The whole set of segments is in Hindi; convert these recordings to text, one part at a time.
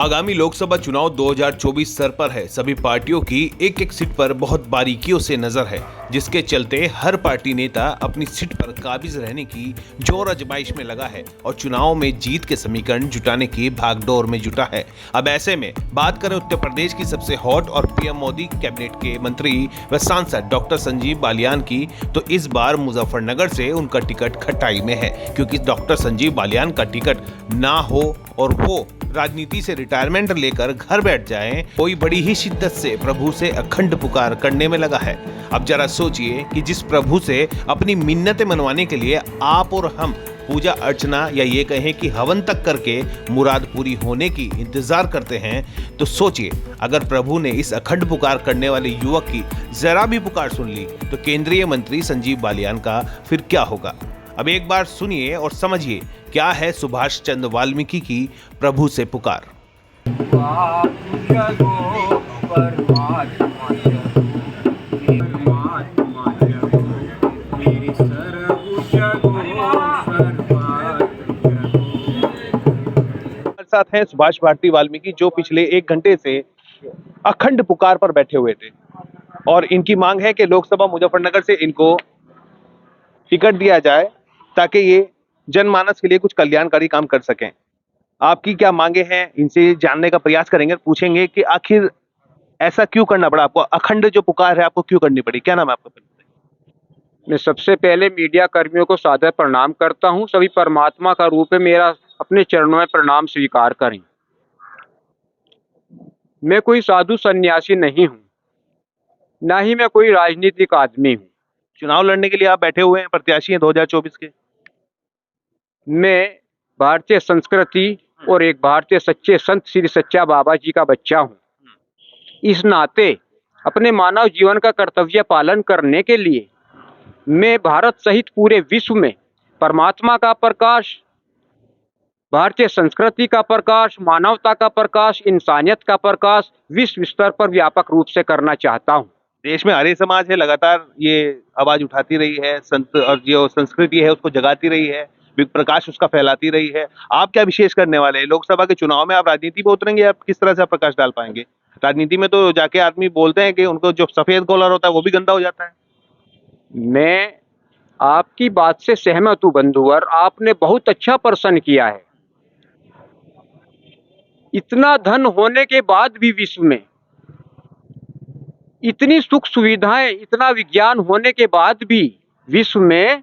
आगामी लोकसभा चुनाव 2024 सर पर है। सभी पार्टियों की एक एक सीट पर बहुत बारीकियों से नजर है, जिसके चलते हर पार्टी नेता अपनी सीट पर काबिज रहने की जोर आजमाइश में लगा है और चुनाव में जीत के समीकरण जुटाने की भागदौड़ में जुटा है। अब ऐसे में बात करें उत्तर प्रदेश की सबसे हॉट और पीएम मोदी कैबिनेट के मंत्री व सांसद डॉक्टर संजीव बालियान की, तो इस बार मुजफ्फरनगर से उनका टिकट खटाई में है, क्योंकि डॉक्टर संजीव बालियान का टिकट ना हो और वो राजनीति से रिटायरमेंट लेकर घर बैठ जाएं, कोई बड़ी ही शिद्दत से प्रभु से अखंड पुकार करने में लगा है। अब जरा सोचिए कि जिस प्रभु से अपनी मिन्नतें मनवाने के लिए आप और हम पूजा अर्चना या ये कहें कि हवन तक करके मुराद पूरी होने की इंतजार करते हैं, तो सोचिए अगर प्रभु ने इस अखंड पुकार करने वाले युवक की जरा भी पुकार सुन ली तो केंद्रीय मंत्री संजीव बालियान का फिर क्या होगा। अब एक बार सुनिए और समझिए क्या है सुभाष चंद्र वाल्मीकि की प्रभु से पुकार। हमारे साथ हैं सुभाष भारती वाल्मीकि, जो पिछले 1 घंटे से अखंड पुकार पर बैठे हुए थे और इनकी मांग है कि लोकसभा मुजफ्फरनगर से इनको टिकट दिया जाए ताकि ये जनमानस के लिए कुछ कल्याणकारी काम कर सकें। आपकी क्या मांगे हैं, इनसे जानने का प्रयास करेंगे, पूछेंगे कि आखिर ऐसा क्यों करना पड़ा आपको, अखंड जो पुकार है आपको क्यों करनी पड़ी। क्या नाम है आपका? मैं सबसे पहले मीडिया कर्मियों को सादर प्रणाम करता हूं। सभी परमात्मा का रूप है, मेरा अपने चरणों में प्रणाम स्वीकार करें। मैं कोई साधु सन्यासी नहीं हूं, ना ही मैं कोई राजनीतिक आदमी हूं। चुनाव लड़ने के लिए आप बैठे हुए हैं, प्रत्याशी हैं 2024 के। मैं भारतीय संस्कृति और एक भारतीय सच्चे संत श्री सच्चा बाबा जी का बच्चा हूं। इस नाते अपने मानव जीवन का कर्तव्य पालन करने के लिए मैं भारत सहित पूरे विश्व में परमात्मा का प्रकाश, भारतीय संस्कृति का प्रकाश, मानवता का प्रकाश, इंसानियत का प्रकाश विश्व स्तर पर व्यापक रूप से करना चाहता हूं। देश में आर्य समाज है, लगातार ये आवाज उठाती रही है, संत और जो संस्कृति है उसको जगाती रही है, प्रकाश उसका फैलाती रही है। आप क्या विशेष करने वाले हैं? लोकसभा के चुनाव में आप राजनीति में उतरेंगे, आप किस तरह से आप प्रकाश डाल पाएंगे? राजनीति में तो जाके आदमी बोलते हैं कि उनको जो सफेद कॉलर होता है वो भी गंदा हो जाता है। मैं आपकी बात से सहमत हूं बंधुवर, आपने बहुत अच्छा प्रश्न किया है। इतना धन होने के बाद भी विश्व में इतनी सुख सुविधाएं, इतना विज्ञान होने के बाद भी विश्व में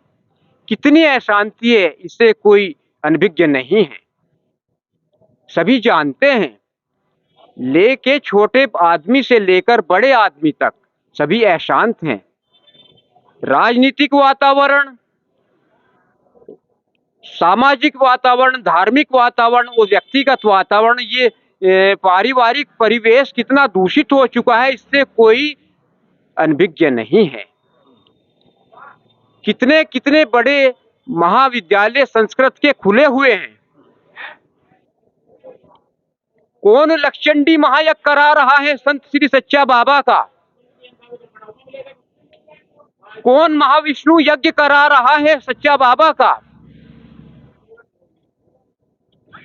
कितनी अशांति है, इससे कोई अनभिज्ञ नहीं है। सभी जानते हैं, लेके छोटे आदमी से लेकर बड़े आदमी तक सभी अशांत हैं। राजनीतिक वातावरण, सामाजिक वातावरण, धार्मिक वातावरण और व्यक्तिगत वातावरण, ये पारिवारिक परिवेश कितना दूषित हो चुका है, इससे कोई अनभिज्ञ नहीं है। कितने कितने बड़े महाविद्यालय संस्कृत के खुले हुए हैं। कौन लक्षचंडी महायज्ञ करा रहा है संत श्री सच्चा बाबा का? कौन महाविष्णु यज्ञ करा रहा है सच्चा बाबा का?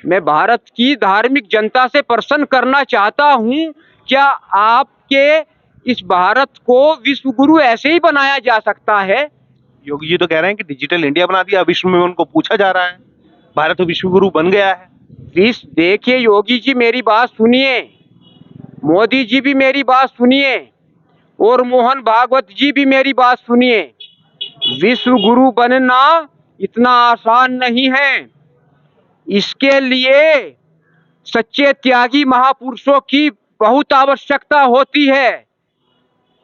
मैं भारत की धार्मिक जनता से प्रश्न करना चाहता हूं, क्या आपके इस भारत को विश्व गुरु ऐसे ही बनाया जा सकता है? योगी जी तो कह रहे हैं कि डिजिटल इंडिया बना दिया, विश्व में उनको पूछा जा रहा है, भारत तो विश्व गुरु बन गया है। प्लीज देखिए योगी जी, मेरी बात सुनिए, मोदी जी भी मेरी बात सुनिए और मोहन भागवत जी भी मेरी बात सुनिए। विश्व गुरु बनना इतना आसान नहीं है। इसके लिए सच्चे त्यागी महापुरुषों की बहुत आवश्यकता होती है।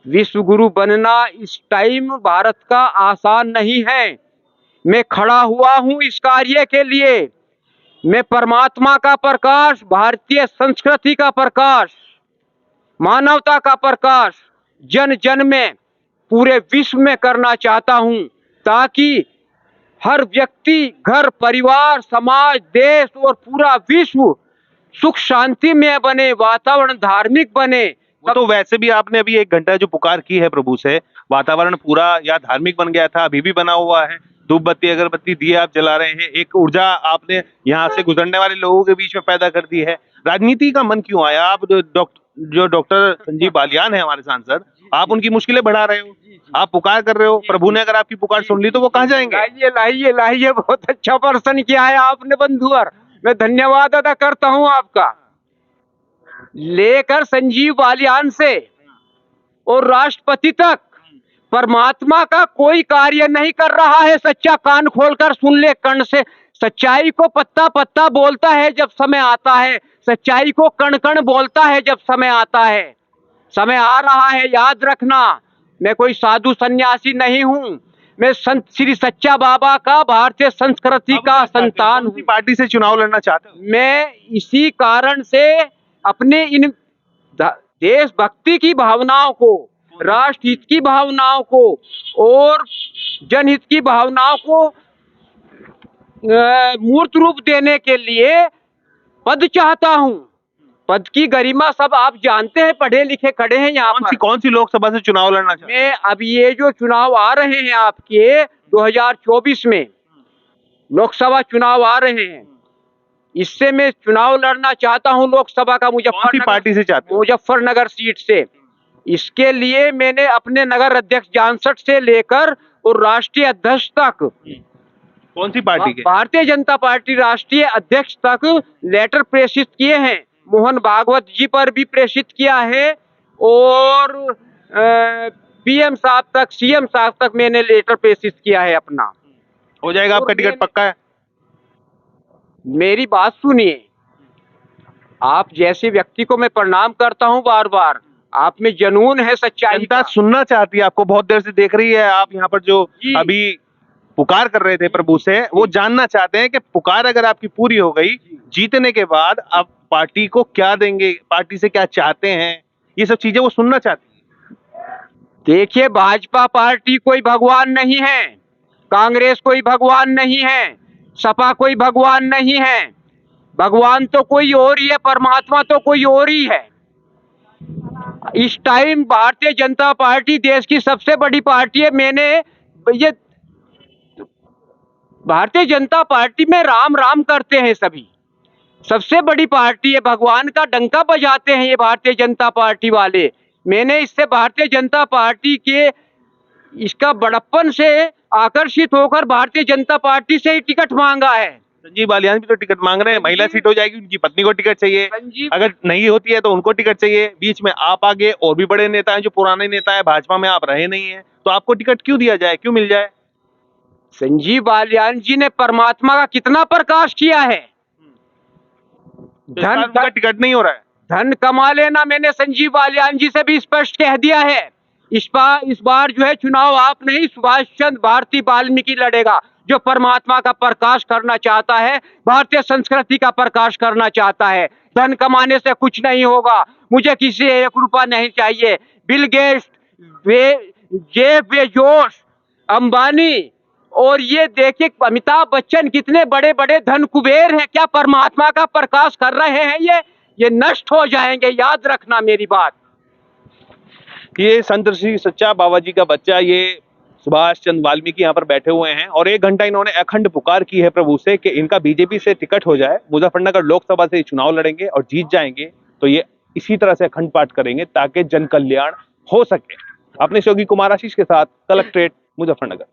विश्व गुरु बनना इस टाइम भारत का आसान नहीं है। मैं खड़ा हुआ हूं इस कार्य के लिए। मैं परमात्मा का प्रकाश, भारतीय संस्कृति का प्रकाश, मानवता का प्रकाश जन जन में, पूरे विश्व में करना चाहता हूं, ताकि हर व्यक्ति, घर, परिवार, समाज, देश और पूरा विश्व सुख शांति में बने, वातावरण धार्मिक बने। वो तो वैसे भी आपने अभी 1 घंटा जो पुकार की है प्रभु से, वातावरण पूरा या धार्मिक बन गया था, अभी भी बना हुआ है, धूप बत्ती अगरबत्ती दिए आप जला रहे हैं, एक ऊर्जा आपने यहाँ से गुजरने वाले लोगों के बीच में पैदा कर दी है। राजनीति का मन क्यों आया? आप जो डॉक्टर संजीव बालियान है हमारे सांसद, आप उनकी मुश्किलें बढ़ा रहे हो, आप पुकार कर रहे हो। प्रभु ने अगर आपकी पुकार सुन ली तो वो कहाँ जाएंगे? लाइए लाइए लाइए, बहुत अच्छा प्रश्न किया है आपने बंधुवर, मैं धन्यवाद अदा करता हूं आपका। लेकर संजीव बालियान से और राष्ट्रपति तक परमात्मा का कोई कार्य नहीं कर रहा है। सच्चा कान खोलकर सुन ले कर्ण से। सच्चाई को पत्ता पत्ता बोलता है जब समय आता है, सच्चाई को कण कण बोलता है जब समय आता है। समय आ रहा है, याद रखना। मैं कोई साधु सन्यासी नहीं हूं, मैं संत श्री सच्चा बाबा का भारतीय संस्कृति का संतान हूं। पार्टी से चुनाव लड़ना चाहते हो? मैं इसी कारण से अपने इन देशभक्ति की भावनाओं को, राष्ट्रहित की भावनाओं को और जनहित की भावनाओं को मूर्त रूप देने के लिए पद चाहता हूं। पद की गरिमा सब आप जानते हैं, पढ़े लिखे खड़े हैं यहाँ पर। कौन सी लोकसभा से चुनाव लड़ना चाहते हैं? मैं अब ये जो चुनाव आ रहे हैं आपके 2024 में लोकसभा चुनाव आ रहे हैं, इससे मैं चुनाव लड़ना चाहता हूं लोकसभा का। मुजफ्फरनगर पार्टी से चाहते हैं? मुजफ्फरनगर सीट से। इसके लिए मैंने अपने नगर अध्यक्ष जानसठ से लेकर और राष्ट्रीय अध्यक्ष तक, कौन सी पार्टी के? भारतीय जनता पार्टी राष्ट्रीय अध्यक्ष तक लेटर प्रेषित किए हैं। मोहन भागवत जी पर भी प्रेषित किया है और पीएम साहब तक, सीएम साहब तक मैंने लेटर प्रेषित किया है अपना। हो जाएगा आपका टिकट पक्का है? मेरी बात सुनिए, आप जैसे व्यक्ति को मैं प्रणाम करता हूं बार बार। आप में जुनून है सच्चाई जनता का। सुनना चाहती है आपको, बहुत देर से देख रही है। आप यहाँ पर जो अभी पुकार कर रहे थे प्रभु से, वो जानना चाहते हैं कि पुकार अगर आपकी पूरी हो गई, जीतने के बाद आप पार्टी को क्या देंगे, पार्टी से क्या चाहते हैं, ये सब चीजें वो सुनना चाहती है। देखिए, भाजपा पार्टी कोई भगवान नहीं है, कांग्रेस कोई भगवान नहीं है, सपा कोई भगवान नहीं है। भगवान तो कोई और ही है, परमात्मा तो कोई और ही है। इस टाइम भारतीय जनता पार्टी देश की सबसे बड़ी पार्टी है। मैंने ये भारतीय जनता पार्टी में राम राम करते हैं सभी, सबसे बड़ी पार्टी है, भगवान का डंका बजाते हैं ये भारतीय जनता पार्टी वाले। मैंने इससे भारतीय जनता पार्टी के इसका बड़प्पन से आकर्षित होकर भारतीय जनता पार्टी से ही टिकट मांगा है। संजीव बालियान भी तो टिकट मांग रहे हैं, महिला सीट हो जाएगी, उनकी पत्नी को टिकट चाहिए, अगर नहीं होती है तो उनको टिकट चाहिए। बीच में आप आगे और भी बड़े नेता हैं जो पुराने नेता है, भाजपा में आप रहे नहीं है, तो आपको टिकट क्यों दिया जाए, क्यों मिल जाए? संजीव बालियान जी ने परमात्मा का कितना प्रकाश किया है। धन का टिकट नहीं हो रहा है, धन कमा लेना। मैंने संजीव बालियान जी से भी स्पष्ट कह दिया है। इस बार जो है चुनाव आप नहीं, सुभाष चंद्र भारती वाल्मीकि लड़ेगा, जो परमात्मा का प्रकाश करना चाहता है, भारतीय संस्कृति का प्रकाश करना चाहता है। धन कमाने से कुछ नहीं होगा, मुझे किसी 1 रुपया नहीं चाहिए। Bill Gates, Jeff Bezos, Ambani और ये देखिए अमिताभ बच्चन कितने बड़े बड़े धन कुबेर हैं, क्या परमात्मा का प्रकाश कर रहे हैं? ये नष्ट हो जाएंगे, याद रखना मेरी बात। ये संत श्री सच्चा बाबा जी का बच्चा, ये सुभाष चंद्र वाल्मीकि यहाँ पर बैठे हुए हैं और 1 घंटा इन्होंने अखंड पुकार की है प्रभु से कि इनका बीजेपी से टिकट हो जाए, मुजफ्फरनगर लोकसभा से चुनाव लड़ेंगे और जीत जाएंगे तो ये इसी तरह से अखंड पाठ करेंगे ताकि जन कल्याण हो सके। अपने सहयोगी कुमार आशीष के साथ, कलेक्ट्रेट, मुजफ्फरनगर।